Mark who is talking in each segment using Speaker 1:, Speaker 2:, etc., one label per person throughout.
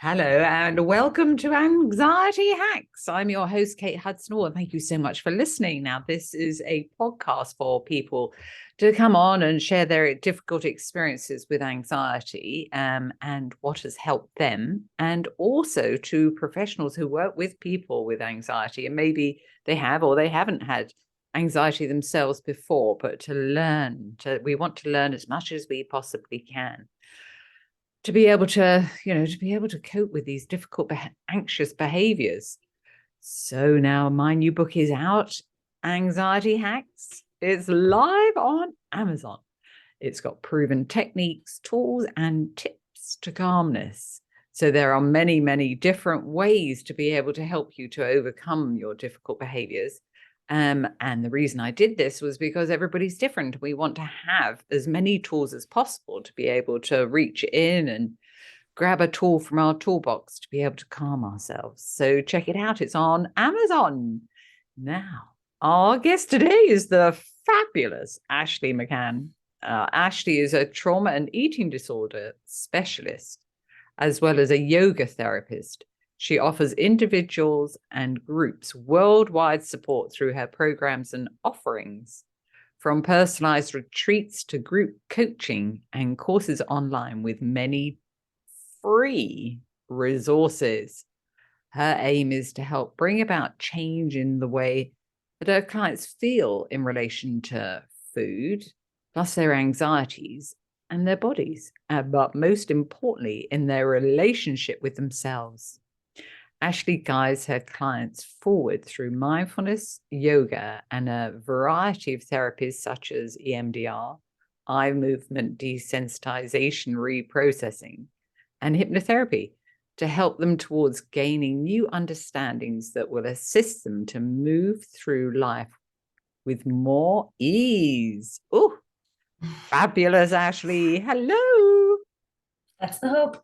Speaker 1: Hello and welcome to Anxiety Hacks. I'm your host, Kate Hudson-Hall, and thank you so much for listening. Now, this is a podcast for people to come on and share their difficult experiences with anxiety and what has helped them, and also to professionals who work with people with anxiety, and maybe they have or they haven't had anxiety themselves before, but we want to learn as much as we possibly can to be able to cope with these difficult, anxious behaviors. So now my new book is out, Anxiety Hacks. It's live on Amazon. It's got proven techniques, tools, and tips to calmness. So there are many, many different ways to be able to help you to overcome your difficult behaviors. And the reason I did this was because everybody's different. We want to have as many tools as possible to be able to reach in and grab a tool from our toolbox to be able to calm ourselves. So check it out. It's on Amazon. Now, our guest today is the fabulous Ashley McCann. Ashley is a trauma and eating disorder specialist, as well as a yoga therapist. She offers individuals and groups worldwide support through her programs and offerings, from personalized retreats to group coaching and courses online with many free resources. Her aim is to help bring about change in the way that her clients feel in relation to food, plus their anxieties and their bodies, but most importantly, in their relationship with themselves. Ashley guides her clients forward through mindfulness, yoga, and a variety of therapies such as EMDR, eye movement desensitization reprocessing, and hypnotherapy to help them towards gaining new understandings that will assist them to move through life with more ease. Oh, fabulous, Ashley. Hello.
Speaker 2: That's the hope.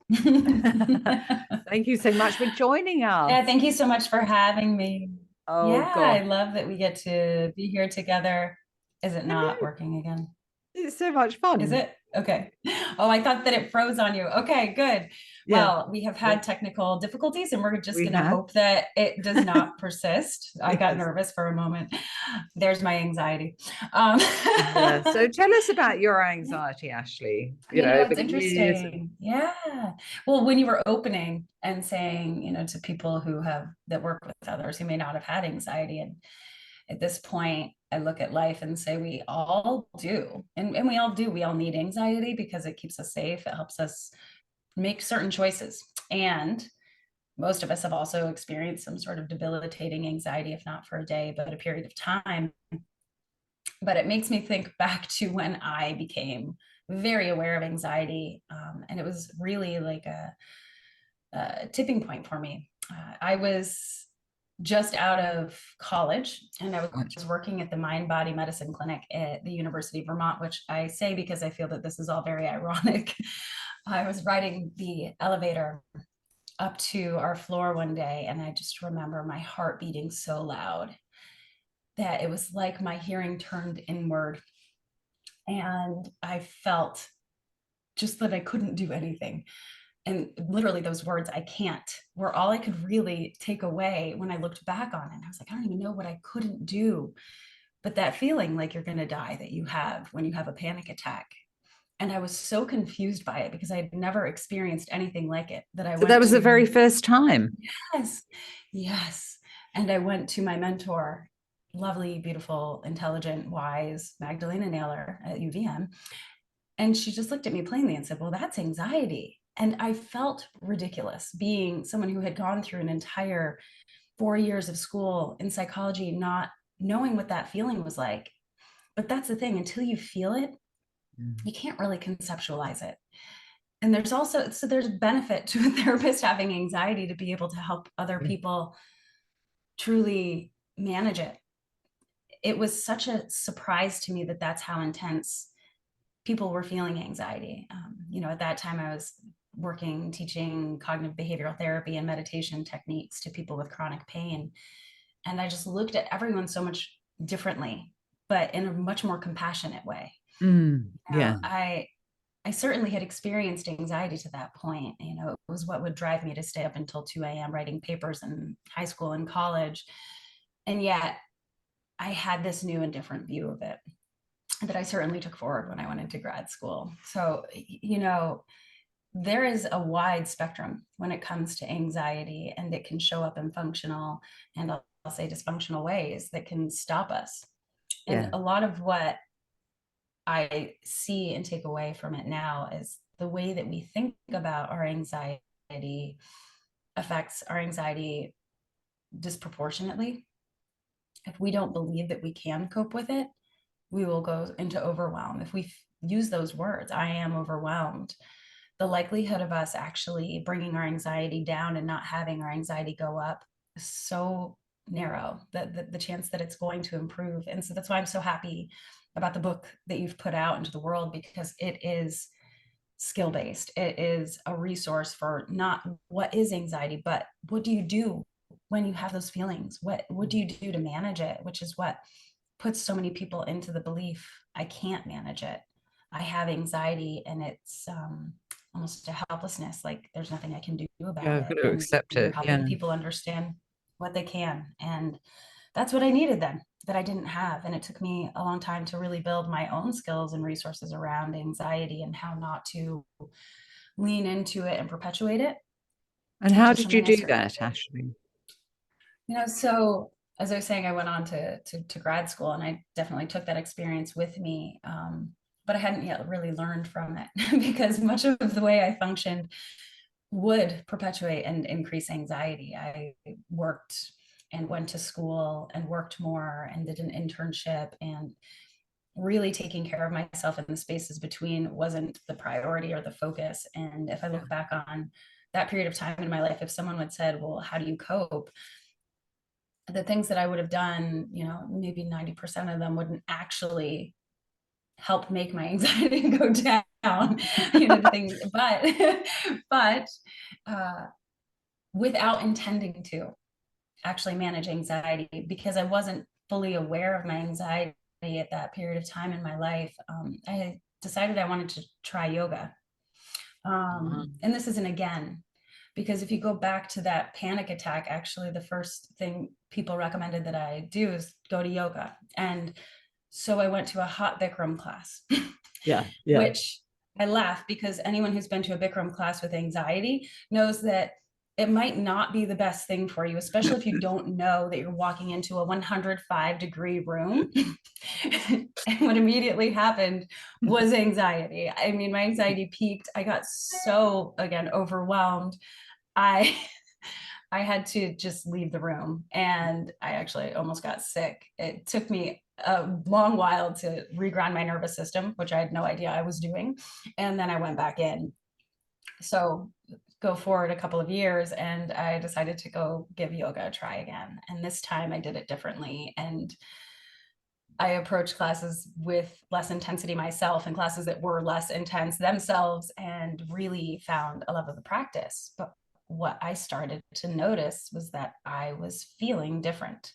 Speaker 1: Thank you so much for joining us.
Speaker 2: Yeah, thank you so much for having me.
Speaker 1: Oh,
Speaker 2: Yeah,
Speaker 1: God.
Speaker 2: I love that we get to be here together. Is it not working again?
Speaker 1: It's so much fun.
Speaker 2: Is it? Okay. Oh, I thought that it froze on you. Okay, good.
Speaker 1: Yeah.
Speaker 2: Well, we have had technical difficulties and we're just going to
Speaker 1: have.
Speaker 2: hope that it does not persist. I got
Speaker 1: Yes.
Speaker 2: nervous for a moment. There's my anxiety.
Speaker 1: Yeah. So tell us about your anxiety, Ashley.
Speaker 2: It's interesting. Yeah. Well, when you were opening and saying, to people that work with others who may not have had anxiety, and at this point, I look at life and say we all do. And we all do. We all need anxiety because it keeps us safe. It helps us make certain choices. And most of us have also experienced some sort of debilitating anxiety, if not for a day, but a period of time. But it makes me think back to when I became very aware of anxiety. And it was really like a tipping point for me. I was just out of college and I was working at the mind body medicine clinic at the University of Vermont, which I say because I feel that this is all very ironic. I was riding the elevator up to our floor one day and I just remember my heart beating so loud that it was like my hearing turned inward. And I felt just that I couldn't do anything. And literally those words, I can't, were all I could really take away when I looked back on it. I was like, I don't even know what I couldn't do. But that feeling like you're going to die that you have when you have a panic attack. And I was so confused by it because I had never experienced anything like it
Speaker 1: So that was the very first time.
Speaker 2: Yes. Yes. And I went to my mentor, lovely, beautiful, intelligent, wise Magdalena Naylor at UVM. And she just looked at me plainly and said, well, that's anxiety. And I felt ridiculous being someone who had gone through an entire 4 years of school in psychology, not knowing what that feeling was like. But that's the thing, until you feel it, you can't really conceptualize it. And there's benefit to a therapist having anxiety to be able to help other people truly manage it. It was such a surprise to me that that's how intense people were feeling anxiety. At that time I was teaching cognitive behavioral therapy and meditation techniques to people with chronic pain. And I just looked at everyone so much differently, but in a much more compassionate way.
Speaker 1: Yeah.
Speaker 2: I certainly had experienced anxiety to that point. You know, it was what would drive me to stay up until 2 a.m. writing papers in high school and college. And yet I had this new and different view of it that I certainly took forward when I went into grad school. So, you know, there is a wide spectrum when it comes to anxiety, and it can show up in functional and I'll say dysfunctional ways that can stop us. And
Speaker 1: Yeah.
Speaker 2: a lot of what I see and take away from it now is the way that we think about our anxiety affects our anxiety disproportionately. If we don't believe that we can cope with it, we will go into overwhelm. If we use those words, I am overwhelmed, the likelihood of us actually bringing our anxiety down and not having our anxiety go up is so narrow that the chance that it's going to improve. And so that's why I'm so happy about the book that you've put out into the world, because it is skill based. It is a resource for not what is anxiety, but what do you do when you have those feelings? What do you do to manage it? Which is what puts so many people into the belief, I can't manage it. I have anxiety, and it's almost a helplessness, like there's nothing I can do
Speaker 1: Yeah,
Speaker 2: about
Speaker 1: I've
Speaker 2: it.
Speaker 1: got to
Speaker 2: And
Speaker 1: accept
Speaker 2: you're
Speaker 1: it. Yeah.
Speaker 2: helping people understand what they can. And that's what I needed then, that I didn't have. And it took me a long time to really build my own skills and resources around anxiety and how not to lean into it and perpetuate it
Speaker 1: And how
Speaker 2: to
Speaker 1: did you
Speaker 2: something I
Speaker 1: do
Speaker 2: certainly,
Speaker 1: that, Ashley?
Speaker 2: you know, so as I was saying, I went on to grad school, and I definitely took that experience with me. But I hadn't yet really learned from it because much of the way I functioned would perpetuate and increase anxiety. I worked and went to school and worked more and did an internship, and really taking care of myself in the spaces between wasn't the priority or the focus. And if I
Speaker 1: Yeah.
Speaker 2: look back on that period of time in my life, if someone had said, well, how do you cope? The things that I would have done, you know, maybe 90% of them wouldn't actually help make my anxiety go down, you know, the things, but uh, without intending to actually manage anxiety, because I wasn't fully aware of my anxiety at that period of time in my life. I decided I wanted to try yoga. And this isn't again, because if you go back to that panic attack, actually, the first thing people recommended that I do is go to yoga. And so I went to a hot Bikram class,
Speaker 1: Yeah. Yeah.
Speaker 2: which I laugh because anyone who's been to a Bikram class with anxiety knows that it might not be the best thing for you, especially if you don't know that you're walking into a 105-degree room. And what immediately happened was anxiety. I mean, my anxiety peaked. I got so, again, overwhelmed. I I had to just leave the room, and I actually almost got sick. It took me a long while to reground my nervous system, which I had no idea I was doing. And then I went back in. So go forward a couple of years, and I decided to go give yoga a try again. And this time I did it differently. And I approached classes with less intensity myself, and classes that were less intense themselves, and really found a love of the practice. But what I started to notice was that I was feeling different.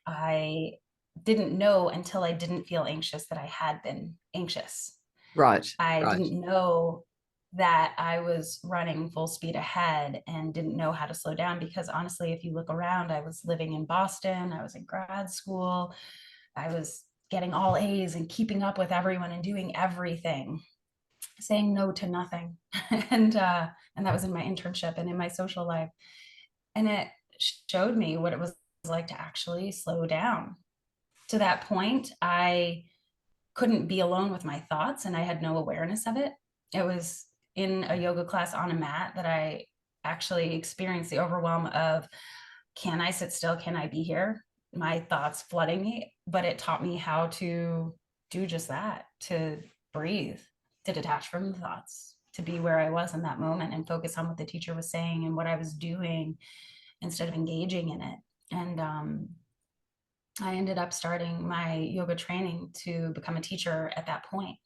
Speaker 2: I didn't know until I didn't feel anxious that I had been anxious.
Speaker 1: Right.
Speaker 2: I
Speaker 1: Right.
Speaker 2: didn't know that I was running full speed ahead and didn't know how to slow down, because honestly, if you look around, I was living in Boston, I was in grad school, I was getting all A's and keeping up with everyone and doing everything, saying no to nothing. And that was in my internship and in my social life. And it showed me what it was like to actually slow down. To that point, I couldn't be alone with my thoughts, and I had no awareness of it. It was in a yoga class on a mat that I actually experienced the overwhelm of, can I sit still? Can I be here? My thoughts flooding me, but it taught me how to do just that, to breathe, to detach from the thoughts, to be where I was in that moment and focus on what the teacher was saying and what I was doing instead of engaging in it. And I ended up starting my yoga training to become a teacher at that point.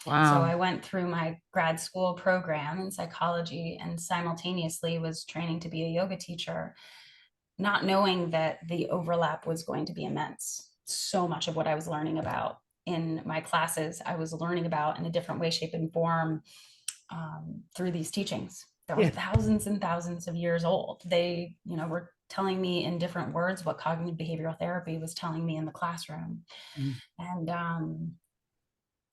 Speaker 2: So
Speaker 1: Wow.
Speaker 2: I went through my grad school program in psychology and simultaneously was training to be a yoga teacher, not knowing that the overlap was going to be immense. So much of what I was learning about in my classes, I was learning about in a different way, shape, and form through these teachings that were thousands and thousands of years old. They, were telling me in different words what cognitive behavioral therapy was telling me in the classroom. And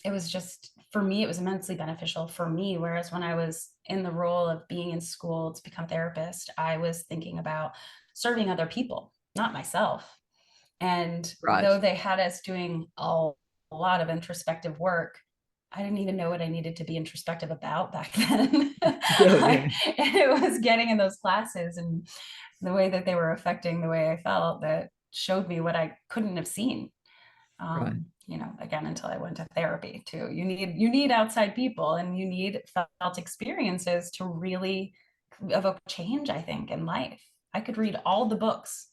Speaker 2: it was just, for me, it was immensely beneficial for me. Whereas when I was in the role of being in school to become a therapist, I was thinking about serving other people, not myself. And though they had us doing a lot of introspective work, I didn't even know what I needed to be introspective about back then. It was getting in those classes and the way that they were affecting the way I felt that showed me what I couldn't have seen. Again, until I went to therapy too. You need outside people, and you need felt experiences to really evoke change, I think, in life. I could read all the books.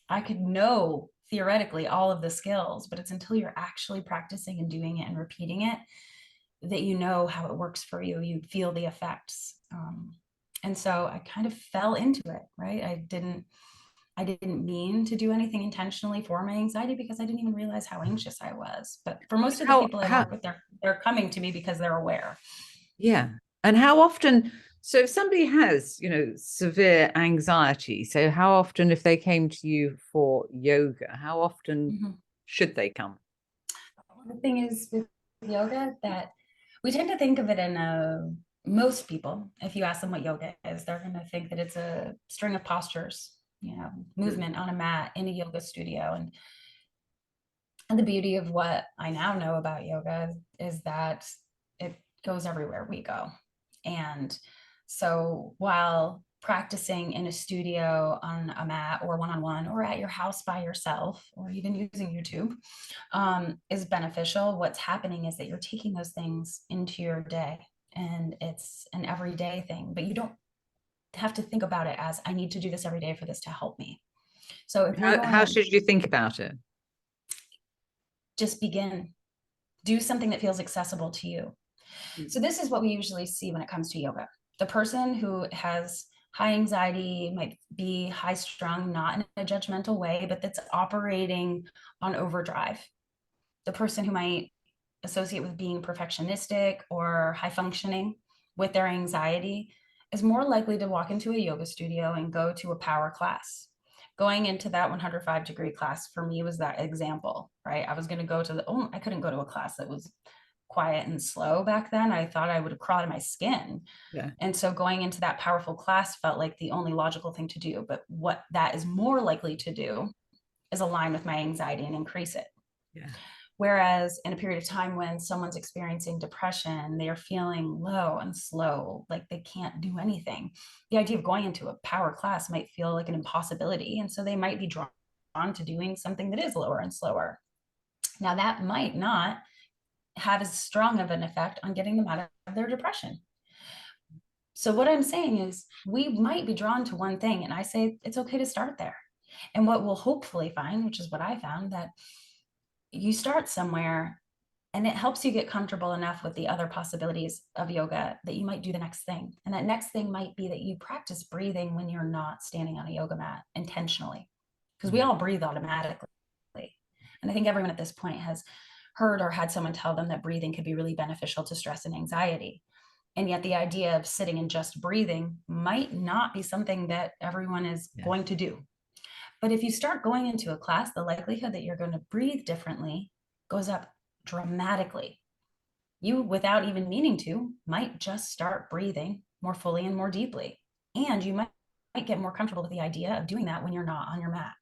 Speaker 2: I could know theoretically all of the skills, but it's until you're actually practicing and doing it and repeating it that you know how it works for you. You feel the effects. And so I kind of fell into it, right? I didn't mean to do anything intentionally for my anxiety because I didn't even realize how anxious I was. But for most of the people I work with, they're coming to me because they're aware.
Speaker 1: Yeah. And how often, so if somebody has, severe anxiety, so how often, if they came to you for yoga, how often should they come?
Speaker 2: The thing is with yoga that we tend to think of it in most people, if you ask them what yoga is, they're going to think that it's a string of postures, movement on a mat in a yoga studio. And the beauty of what I now know about yoga is that it goes everywhere we go. And so while practicing in a studio on a mat or one-on-one or at your house by yourself or even using YouTube is beneficial, what's happening is that you're taking those things into your day, and it's an everyday thing, but you don't have to think about it as I need to do this every day for this to help me. So if
Speaker 1: how should you think about it?
Speaker 2: Just begin. Do something that feels accessible to you. So this is what we usually see when it comes to yoga. The person who has high anxiety might be high strung, not in a judgmental way, but that's operating on overdrive. The person who might associate with being perfectionistic or high functioning with their anxiety is more likely to walk into a yoga studio and go to a power class. Going into that 105-degree class for me was that example, right? I was going to go to I couldn't go to a class that was quiet and slow back then. I thought I would have crawled in my skin. And so going into that powerful class felt like the only logical thing to do. But what that is more likely to do is align with my anxiety and increase it. Whereas in a period of time when someone's experiencing depression, they are feeling low and slow, like they can't do anything. The idea of going into a power class might feel like an impossibility. And so they might be drawn to doing something that is lower and slower. Now that might not have as strong of an effect on getting them out of their depression. So what I'm saying is we might be drawn to one thing, and I say it's okay to start there. And what we'll hopefully find, which is what I found, that you start somewhere and it helps you get comfortable enough with the other possibilities of yoga that you might do the next thing. And that next thing might be that you practice breathing when you're not standing on a yoga mat intentionally, because we all breathe automatically. And I think everyone at this point has heard or had someone tell them that breathing could be really beneficial to stress and anxiety. And yet the idea of sitting and just breathing might not be something that everyone is going to do. But if you start going into a class, the likelihood that you're going to breathe differently goes up dramatically. You, without even meaning to, might just start breathing more fully and more deeply. And you might get more comfortable with the idea of doing that when you're not on your mat.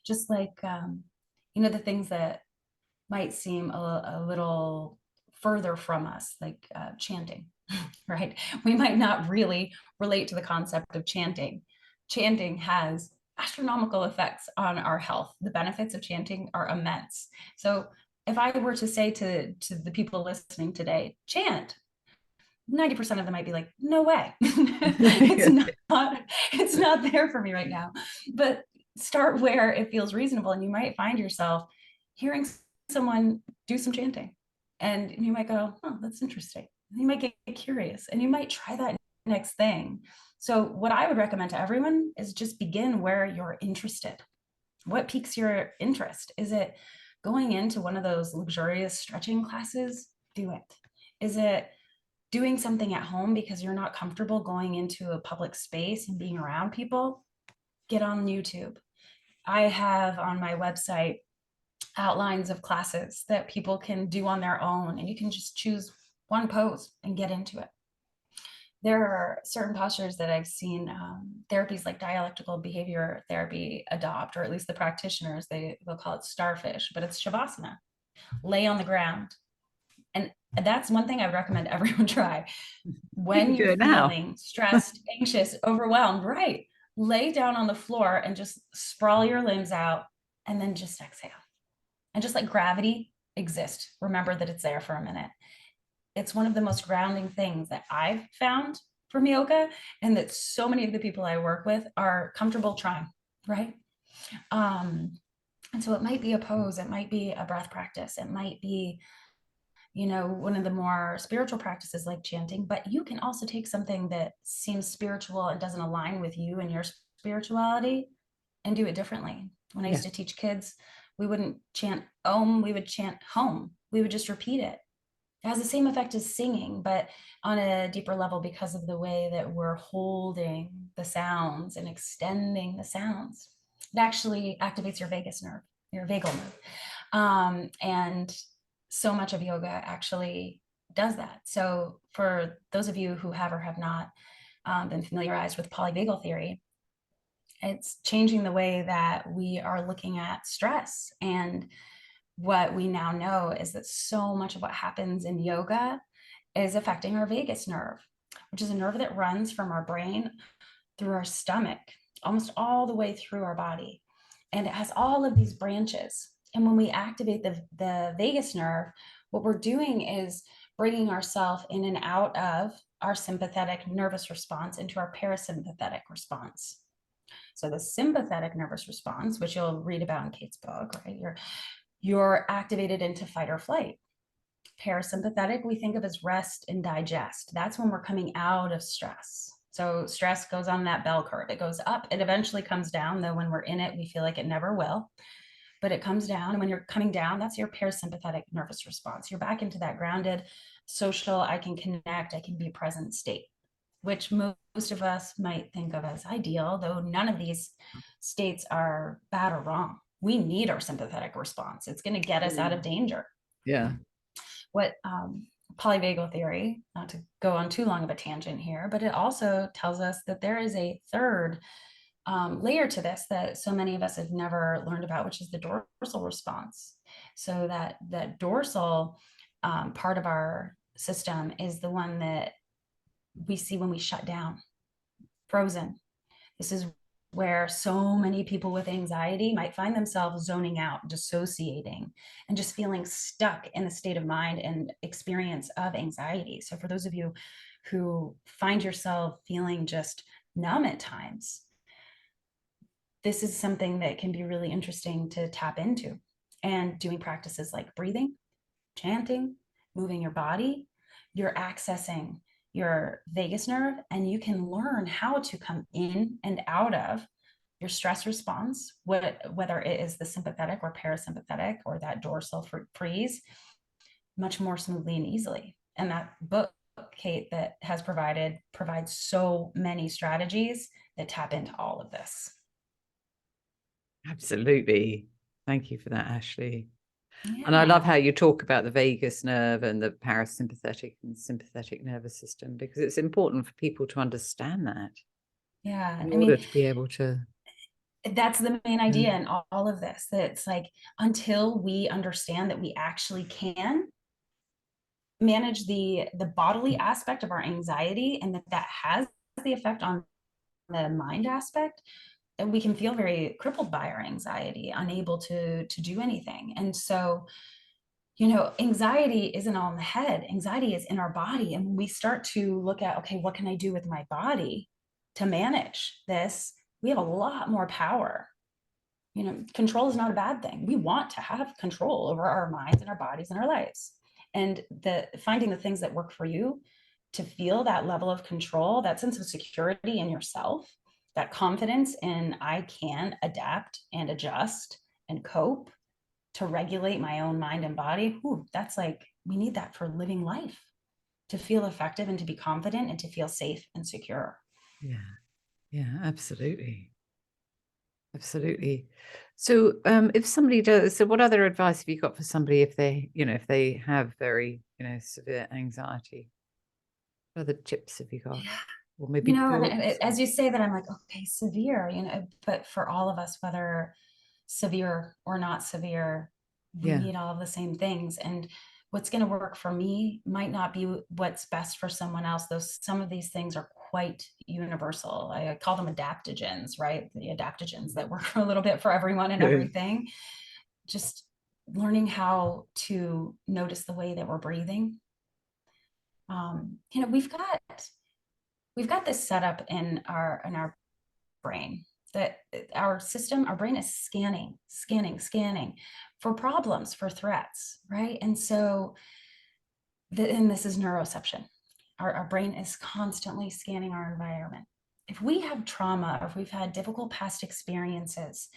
Speaker 2: Just like, the things that might seem a little further from us, like chanting, right? We might not really relate to the concept of chanting. Chanting has astronomical effects on our health. The benefits of chanting are immense. So if I were to say to the people listening today, chant, 90% of them might be like, no way. It's not there for me right now. But start where it feels reasonable, and you might find yourself hearing someone do some chanting, and you might go, oh, that's interesting. And you might get curious, and you might try that next thing. So what I would recommend to everyone is just begin where you're interested. What piques your interest? Is it going into one of those luxurious stretching classes? Do it. Is it doing something at home because you're not comfortable going into a public space and being around people? Get on YouTube. I have on my website outlines of classes that people can do on their own, and you can just choose one pose and get into it. There are certain postures that I've seen therapies like dialectical behavior therapy adopt, or at least the practitioners, they'll call it starfish, but it's Shavasana. Lay on the ground. And that's one thing I would recommend everyone try. When you're feeling stressed, anxious, overwhelmed, right? Lay down on the floor and just sprawl your limbs out, and then just exhale. And just let gravity exist. Remember that it's there for a minute. It's one of the most grounding things that I've found from yoga, and that so many of the people I work with are comfortable trying, right? And so it might be a pose, it might be a breath practice, it might be, one of the more spiritual practices like chanting, but you can also take something that seems spiritual and doesn't align with you and your spirituality and do it differently. When I used to teach kids, we wouldn't chant Om, we would chant home. We would just repeat it. It has the same effect as singing, but on a deeper level because of the way that we're holding the sounds and extending the sounds. It actually activates your vagus nerve, your vagal nerve. And so much of yoga actually does that. So for those of you who have or have not been familiarized with polyvagal theory, it's changing the way that we are looking at stress. And what we now know is that so much of what happens in yoga is affecting our vagus nerve, which is a nerve that runs from our brain through our stomach, almost all the way through our body. And it has all of these branches. And when we activate the vagus nerve, what we're doing is bringing ourselves in and out of our sympathetic nervous response into our parasympathetic response. So the sympathetic nervous response, which you'll read about in Kate's book, right? You're activated into fight or flight. Parasympathetic, we think of as rest and digest. That's when we're coming out of stress. So stress goes on that bell curve. It goes up, it eventually comes down, though when we're in it, we feel like it never will. But it comes down, and when you're coming down, that's your parasympathetic nervous response. You're back into that grounded, social, I can connect, I can be present state, which most of us might think of as ideal, though none of these states are bad or wrong. We need our sympathetic response. It's going to get us out of danger.
Speaker 1: Yeah.
Speaker 2: What polyvagal theory, not to go on too long of a tangent here, but it also tells us that there is a third layer to this that so many of us have never learned about, which is the dorsal response. So that dorsal part of our system is the one that we see when we shut down, frozen. This is where so many people with anxiety might find themselves zoning out, dissociating, and just feeling stuck in the state of mind and experience of anxiety. So for those of you who find yourself feeling just numb at times, this is something that can be really interesting to tap into. And doing practices like breathing, chanting, moving your body, you're accessing your vagus nerve, and you can learn how to come in and out of your stress response, whether it is the sympathetic or parasympathetic or that dorsal freeze, much more smoothly and easily. And that book, Kate, that has provides so many strategies that tap into all of this.
Speaker 1: Absolutely. Thank you for that, Ashley.
Speaker 2: Yeah.
Speaker 1: And I love how you talk about the vagus nerve and the parasympathetic and sympathetic nervous system, because it's important for people to understand that.
Speaker 2: Yeah.
Speaker 1: In order to be able to.
Speaker 2: That's the main idea in all of this. That it's like, until we understand that we actually can manage the bodily aspect of our anxiety, and that has the effect on the mind aspect, and we can feel very crippled by our anxiety, unable to do anything. And so, anxiety isn't all in the head. Anxiety is in our body. And when we start to look at, okay, what can I do with my body to manage this? We have a lot more power. Control is not a bad thing. We want to have control over our minds and our bodies and our lives. And finding the things that work for you to feel that level of control, that sense of security in yourself, that confidence in I can adapt and adjust and cope to regulate my own mind and body, that's like, we need that for living life, to feel effective and to be confident and to feel safe and secure.
Speaker 1: Yeah, absolutely. Absolutely. So if somebody does, so what other advice have you got for somebody if they, if they have very, severe anxiety? What other tips have you got? Or maybe
Speaker 2: And
Speaker 1: thoughts?
Speaker 2: as you say that, I'm like, okay, severe, but for all of us, whether severe or not severe, we
Speaker 1: Yeah.
Speaker 2: need all of the same things. And what's going to work for me might not be what's best for someone else. Some of these things are quite universal. I call them adaptogens, right? The adaptogens that work a little bit for everyone and everything. Just learning how to notice the way that we're breathing. We've got this set up in our brain, that our brain is scanning for problems, for threats, right? And so, and this is neuroception. Our brain is constantly scanning our environment. If we have trauma, or if we've had difficult past experiences,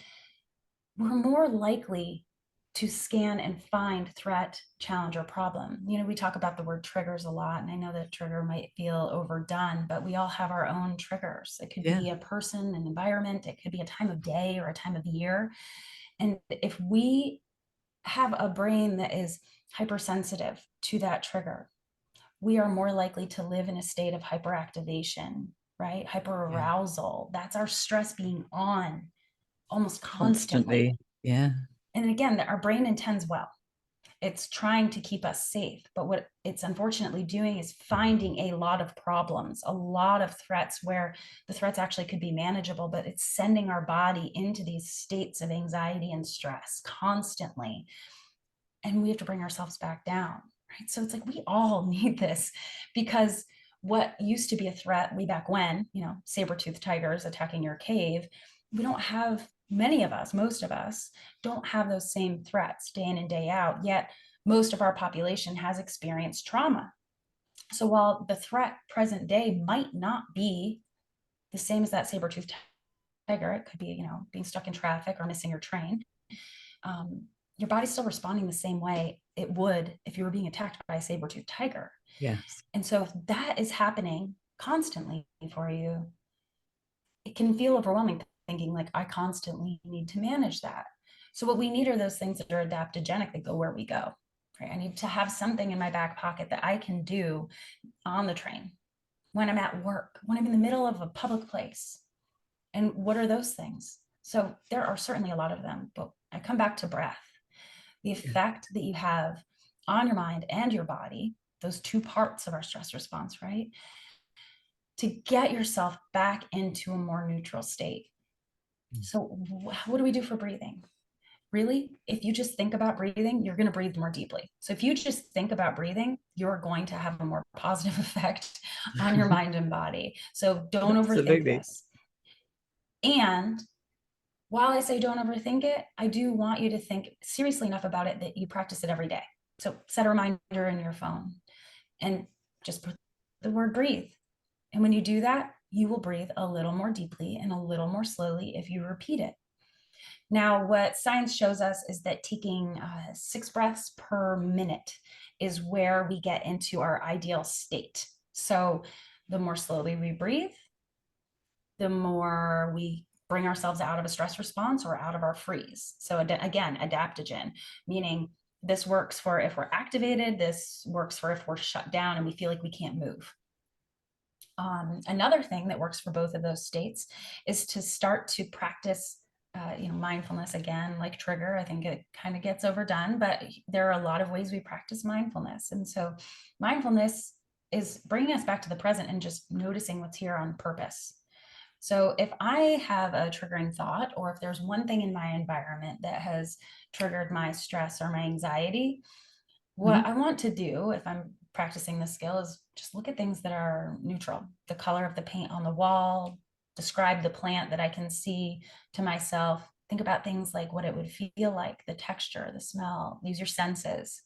Speaker 2: we're more likely to scan and find threat, challenge, or problem. We talk about the word triggers a lot, and I know that trigger might feel overdone, but we all have our own triggers. It could be a person, an environment, it could be a time of day or a time of year. And if we have a brain that is hypersensitive to that trigger, we are more likely to live in a state of hyperactivation, right? Hyperarousal. That's our stress being on almost constantly.
Speaker 1: Yeah.
Speaker 2: And again, our brain intends well. It's trying to keep us safe. But what it's unfortunately doing is finding a lot of problems, a lot of threats where the threats actually could be manageable, but it's sending our body into these states of anxiety and stress constantly. And we have to bring ourselves back down, right? So it's like, we all need this, because what used to be a threat way back when, saber-toothed tigers attacking your cave, we don't have, many of us, most of us don't have those same threats day in and day out, yet most of our population has experienced trauma. So while the threat present day might not be the same as that saber-toothed tiger, it could be, being stuck in traffic or missing your train. Your body's still responding the same way it would if you were being attacked by a saber-toothed tiger.
Speaker 1: Yes.
Speaker 2: And so if that is happening constantly for you, it can feel overwhelming, thinking like, I constantly need to manage that. So what we need are those things that are adaptogenic, that go where we go. Right? I need to have something in my back pocket that I can do on the train, when I'm at work, when I'm in the middle of a public place. And what are those things? So there are certainly a lot of them, but I come back to breath. The effect that you have on your mind and your body, those two parts of our stress response, right? To get yourself back into a more neutral state. So what do we do for breathing? Really, if you just think about breathing, you're going to breathe more deeply. So if you just think about breathing, you're going to have a more positive effect on your mind and body. So don't overthink this. And while I say don't overthink it, I do want you to think seriously enough about it that you practice it every day. So set a reminder in your phone and just put the word breathe. And when you do that, you will breathe a little more deeply and a little more slowly if you repeat it. Now, what science shows us is that taking 6 breaths per minute is where we get into our ideal state. So the more slowly we breathe, the more we bring ourselves out of a stress response or out of our freeze. So again, adaptogen, meaning this works for if we're activated, this works for if we're shut down and we feel like we can't move. Another thing that works for both of those states is to start to practice mindfulness. Again, like trigger, I think it kind of gets overdone, but there are a lot of ways we practice mindfulness. And so mindfulness is bringing us back to the present and just noticing what's here on purpose. So if I have a triggering thought, or if there's one thing in my environment that has triggered my stress or my anxiety, what I want to do if I'm practicing this skill is just look at things that are neutral. The color of the paint on the wall, describe the plant that I can see to myself. Think about things like what it would feel like, the texture, the smell, use your senses,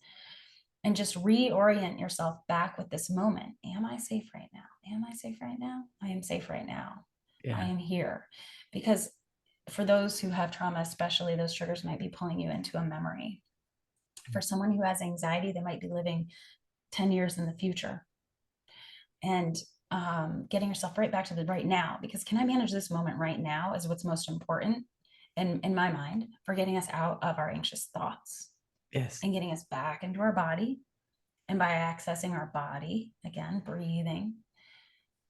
Speaker 2: and just reorient yourself back with this moment. Am I safe right now? Am I safe right now? I am safe right now. I am here. Because for those who have trauma, especially, those triggers might be pulling you into a memory. For someone who has anxiety, they might be living 10 years in the future. And getting yourself right back to the right now, because can I manage this moment right now is what's most important in my mind for getting us out of our anxious thoughts.
Speaker 1: Yes.
Speaker 2: And getting us back into our body. And by accessing our body, again, breathing,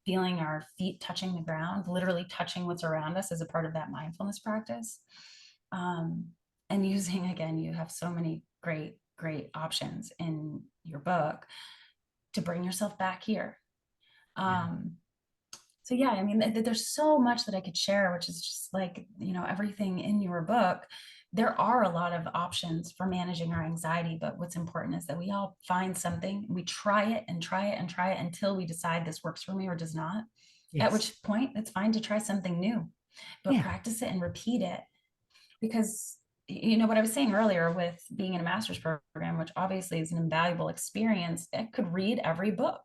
Speaker 2: feeling our feet touching the ground, literally touching what's around us as a part of that mindfulness practice. And using, again, you have so many great options in your book to bring yourself back here. So yeah, I mean, there's so much that I could share, which is just like, everything in your book. There are a lot of options for managing our anxiety, but what's important is that we all find something, we try it and try it and try it until we decide this works for me or does not. Yes. At which point it's fine to try something new, but practice it and repeat it. Because what I was saying earlier with being in a master's program, which obviously is an invaluable experience, I could read every book.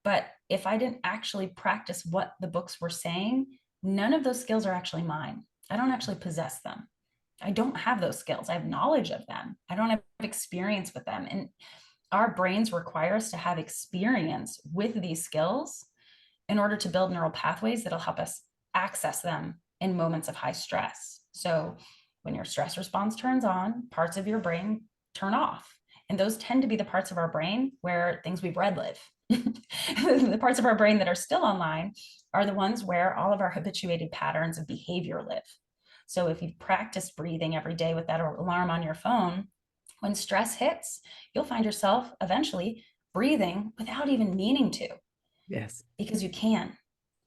Speaker 2: But if I didn't actually practice what the books were saying, none of those skills are actually mine. I don't actually possess them. I don't have those skills. I have knowledge of them. I don't have experience with them. And our brains require us to have experience with these skills in order to build neural pathways that'll help us access them in moments of high stress. So when your stress response turns on, parts of your brain turn off. And those tend to be the parts of our brain where things we've read live. The parts of our brain that are still online are the ones where all of our habituated patterns of behavior live. So if you've practiced breathing every day with that alarm on your phone, when stress hits, you'll find yourself eventually breathing without even meaning to.
Speaker 1: Yes.
Speaker 2: Because you can,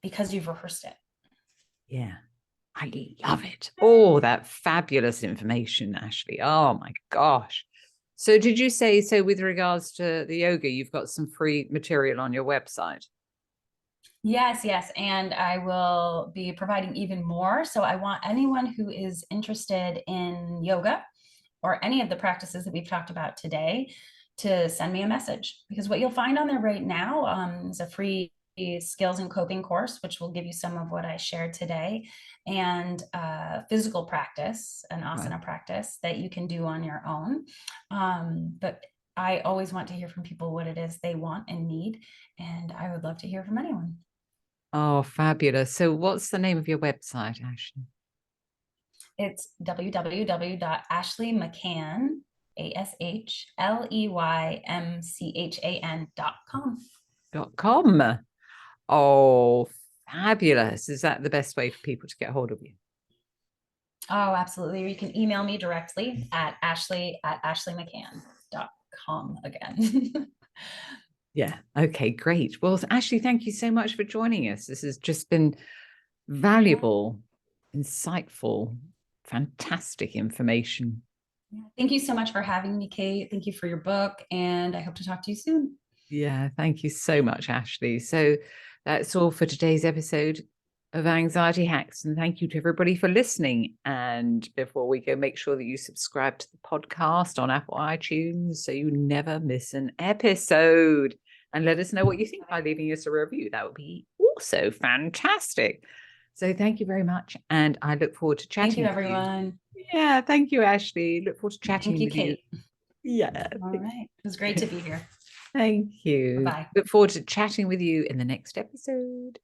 Speaker 2: because you've rehearsed it.
Speaker 1: Yeah. I love it. Oh, that fabulous information, Ashley. Oh my gosh. So did you say, so with regards to the yoga, you've got some free material on your website?
Speaker 2: Yes. And I will be providing even more. So I want anyone who is interested in yoga or any of the practices that we've talked about today to send me a message, because what you'll find on there right now is a free skills and coping course, which will give you some of what I shared today, and physical practice, an asana practice that you can do on your own. But I always want to hear from people what it is they want and need, and I would love to hear from anyone.
Speaker 1: Oh, fabulous. So what's the name of your website, Ashley?
Speaker 2: It's www.ashleymchan,
Speaker 1: ASHLEYMCHAN.com. Oh, fabulous. Is that the best way for people to get hold of you?
Speaker 2: Oh, absolutely. Or you can email me directly at ashley@ashleymchan.com again.
Speaker 1: Yeah. Okay, great. Well, Ashley, thank you so much for joining us. This has just been valuable, insightful, fantastic information.
Speaker 2: Thank you so much for having me, Kate. Thank you for your book, and I hope to talk to you soon.
Speaker 1: Yeah, thank you so much, Ashley. So that's all for today's episode of Anxiety Hacks. And thank you to everybody for listening. And before we go, make sure that you subscribe to the podcast on Apple iTunes so you never miss an episode. And let us know what you think by leaving us a review. That would be also fantastic. So thank you very much. And I look forward to chatting.
Speaker 2: Thank you, everyone.
Speaker 1: Yeah, thank you, Ashley. Look forward to chatting
Speaker 2: with you,
Speaker 1: Kate. Yeah.
Speaker 2: All right. It was great to be here.
Speaker 1: Thank you.
Speaker 2: Bye.
Speaker 1: Look forward to chatting with you in the next episode.